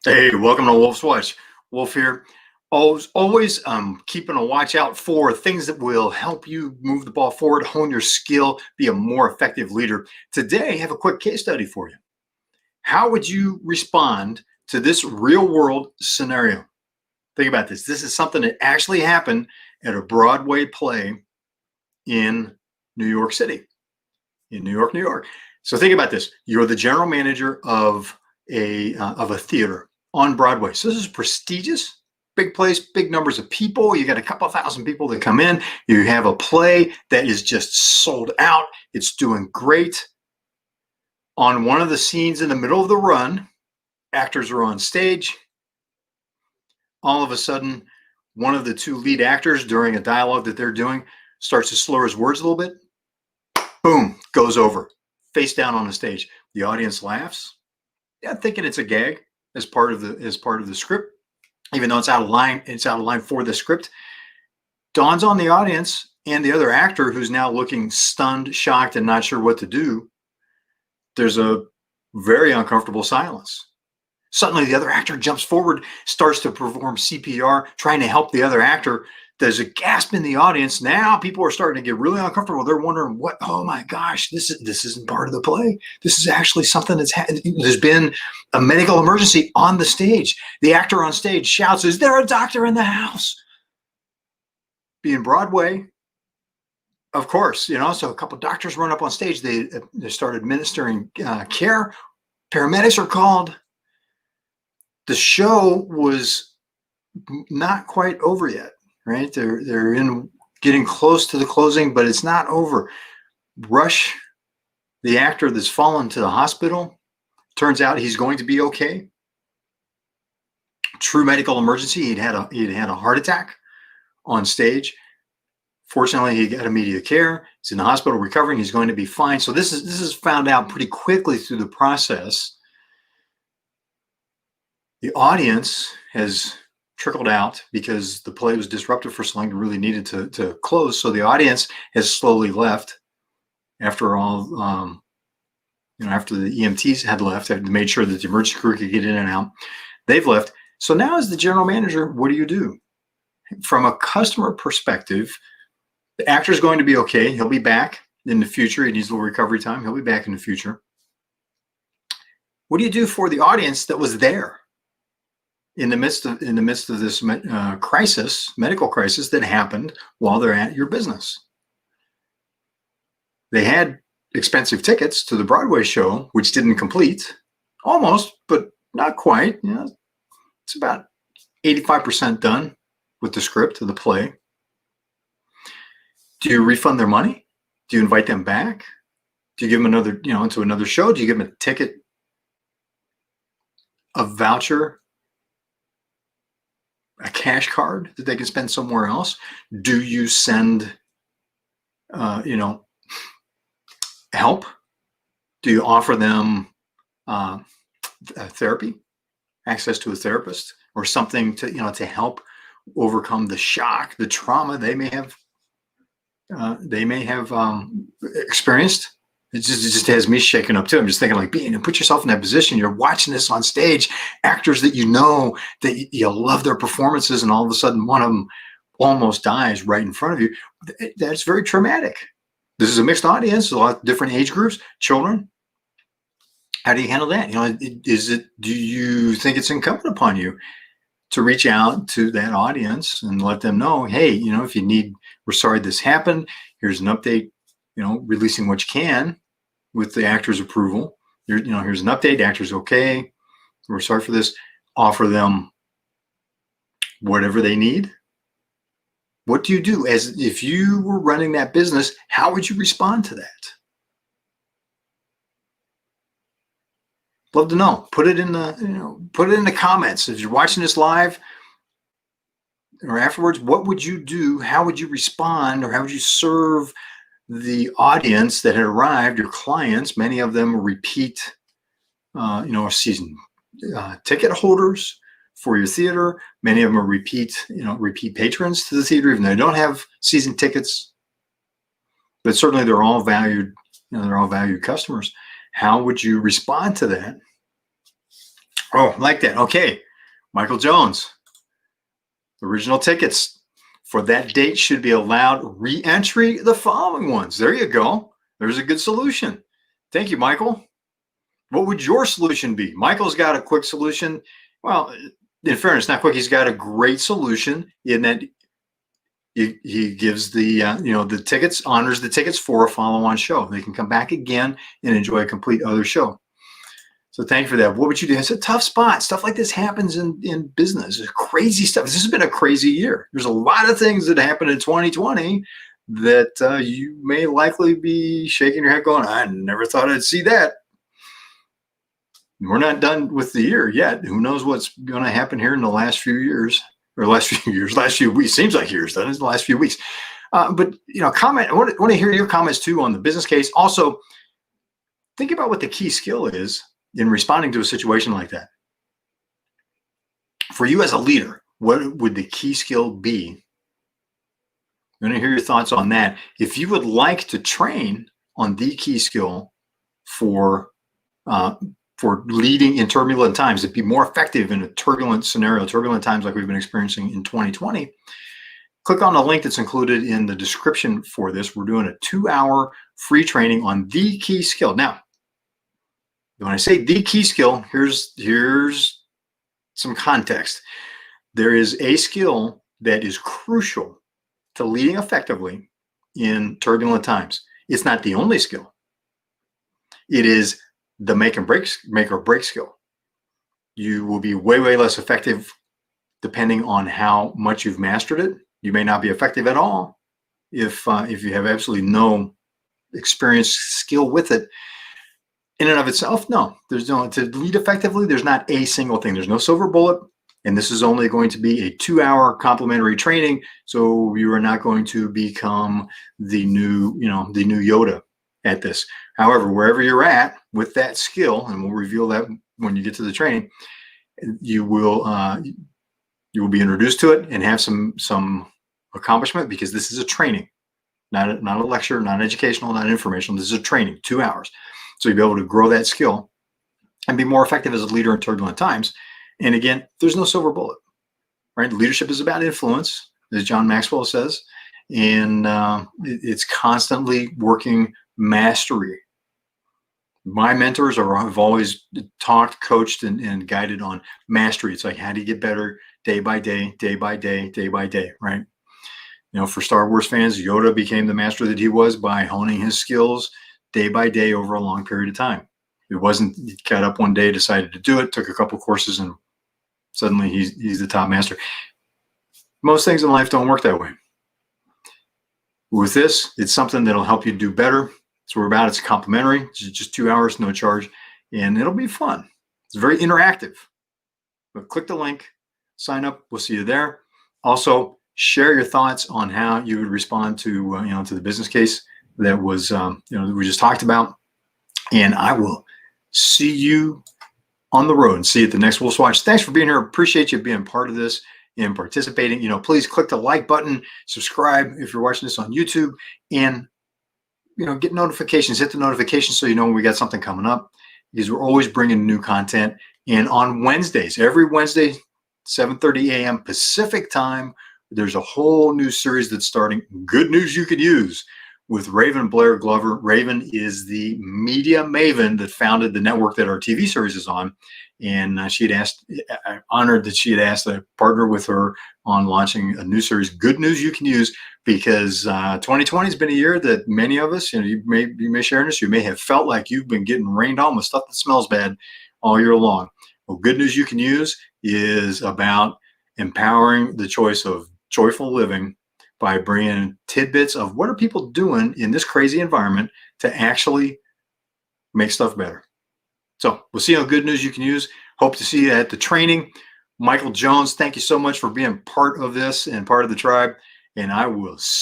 Hey, welcome to Wolf's Watch. Wolf here. Always keeping a watch out for things that will help you move the ball forward, hone your skill, be a more effective leader. Today, I have a quick case study for you. How would you respond to this real world scenario? Think about this. This is something that actually happened at a Broadway play in New York City, in New York, New York. So think about this. You're the general manager of a theater on Broadway. So this is prestigious, big place, big numbers of people. You got a couple thousand people that come in. You have a play that is just sold out. It's doing great. On one of the scenes in the middle of the run, actors are on stage. All of a sudden, one of the two lead actors during a dialogue that they're doing starts to slur his words a little bit. Boom, goes over, face down on the stage. The audience laughs. Yeah, thinking it's a gag as part of the script, even though it's out of line. It's out of line for the script. Dawns on the audience and the other actor, who's now looking stunned, shocked, and not sure what to do. There's a very uncomfortable silence. Suddenly, the other actor jumps forward, starts to perform CPR, trying to help the other actor. There's a gasp in the audience. Now people are starting to get really uncomfortable. They're wondering, what? Oh my gosh, this isn't part of the play. This is actually something there's been a medical emergency on the stage. The actor on stage shouts, "Is there a doctor in the house?" Being Broadway, of course, so a couple of doctors run up on stage. They start administering care. Paramedics are called. The show was not quite over yet. Right? They're getting close to the closing, but it's not over. Rush the actor that's fallen to the hospital. Turns out he's going to be okay. True medical emergency. He'd had a heart attack on stage. Fortunately, he got immediate care. He's in the hospital recovering. He's going to be fine. So this is found out pretty quickly through the process. The audience has trickled out because the play was disrupted for so long. It really needed to close. So the audience has slowly left after all, after the EMTs had left, they made sure that the emergency crew could get in and out. They've left. So now as the general manager, what do you do? From a customer perspective, the actor's going to be okay. He'll be back in the future. He needs a little recovery time. He'll be back in the future. What do you do for the audience that was there in the midst of this medical crisis that happened while they're at your business? They had expensive tickets to the Broadway show, which didn't complete, almost, but not quite. It's about 85% done with the script of the play. Do you refund their money? Do you invite them back? Do you give them another, into another show? Do you give them a ticket, a voucher, a cash card that they can spend somewhere else? Do you send, help? Do you offer them therapy, access to a therapist, or something to help overcome the shock, the trauma they may have experienced? It just has me shaken up too. I'm just thinking, like, put yourself in that position. You're watching this on stage, actors that that you love their performances, and all of a sudden one of them almost dies right in front of you. That's very traumatic. This is a mixed audience, a lot of different age groups, children. How do you handle that? Do you think it's incumbent upon you to reach out to that audience and let them know, hey, if you need, we're sorry this happened. Here's an update, releasing what you can with the actor's approval. Here's an update. The actor's okay. We're sorry for this. Offer them whatever they need. What do you do as if you were running that business? How would you respond to that? Love to know. Put it in the comments. If you're watching this live or afterwards, what would you do? How would you respond, or how would you serve the audience that had arrived, your clients? Many of them are repeat, season ticket holders for your theater. Many of them are repeat patrons to the theater, even though they don't have season tickets. But certainly they're all valued, they're all valued customers. How would you respond to that? Oh, like that. Okay. Michael Jones, original tickets for that date should be allowed re-entry the following ones. There you go. There's a good solution. Thank you, Michael. What would your solution be? Michael's got a quick solution. Well, in fairness, not quick. He's got a great solution in that he gives the the tickets, honors the tickets for a follow-on show. They can come back again and enjoy a complete other show. So thank you for that. What would you do? It's a tough spot. Stuff like this happens in business. It's crazy stuff. This has been a crazy year. There's a lot of things that happened in 2020 that you may likely be shaking your head going, I never thought I'd see that. We're not done with the year yet. Who knows what's going to happen here in the last few years, or last few weeks. Seems like years, doesn't it? The last few weeks. But comment. I want to hear your comments too on the business case. Also, think about what the key skill is in responding to a situation like that. For you as a leader, what would the key skill be? I'm going to hear your thoughts on that. If you would like to train on the key skill for leading in turbulent times, to be more effective in a turbulent scenario, turbulent times like we've been experiencing in 2020, click on the link that's included in the description for this. We're doing a 2-hour free training on the key skill. Now, when I say the key skill, here's some context. There is a skill that is crucial to leading effectively in turbulent times. It's not the only skill. It is the make or break skill. You will be way, way less effective depending on how much you've mastered it. You may not be effective at all if you have absolutely no experience, skill with it. In and of itself, no. There's no, to lead effectively, there's not a single thing. There's no silver bullet, and this is only going to be a 2-hour complimentary training. So you are not going to become the new Yoda at this. However, wherever you're at with that skill, and we'll reveal that when you get to the training, you will be introduced to it and have some accomplishment, because this is a training, not a lecture, not educational, not informational. This is a training, 2 hours. So you'll be able to grow that skill and be more effective as a leader in turbulent times. And again, there's no silver bullet, right? Leadership is about influence, as John Maxwell says, and it's constantly working mastery. My mentors have always talked, coached, and guided on mastery. It's like, how do you get better day by day, day by day, day by day, right? For Star Wars fans, Yoda became the master that he was by honing his skills day by day over a long period of time. It wasn't, he got up one day, decided to do it, took a couple courses, and suddenly he's the top master. Most things in life don't work that way. With this, it's something that'll help you do better. That's what we're about. It's complimentary. It's just 2 hours, no charge, and it'll be fun. It's very interactive. But click the link, sign up. We'll see you there. Also, share your thoughts on how you would respond to to the business case that was that we just talked about. And I will see you on the road and see you at the next Wolf's Watch. Thanks for being here. Appreciate you being part of this and participating. Please click the like button, subscribe if you're watching this on YouTube, and get notifications. Hit the notifications so you know when we got something coming up, because we're always bringing new content. And on Wednesdays, every Wednesday, 7:30 a.m. Pacific time, there's a whole new series that's starting. Good news you could use, with Raven Blair Glover. Raven is the media maven that founded the network that our TV series is on. And I'm honored that she had asked to partner with her on launching a new series, Good News You Can Use, because 2020 has been a year that many of us, you may share this, you may have felt like you've been getting rained on with stuff that smells bad all year long. Well, Good News You Can Use is about empowering the choice of joyful living by bringing tidbits of what are people doing in this crazy environment to actually make stuff better. So we'll see you on Good News You Can Use. Hope to see you at the training. Michael Jones, thank you so much for being part of this and part of the tribe. And I will see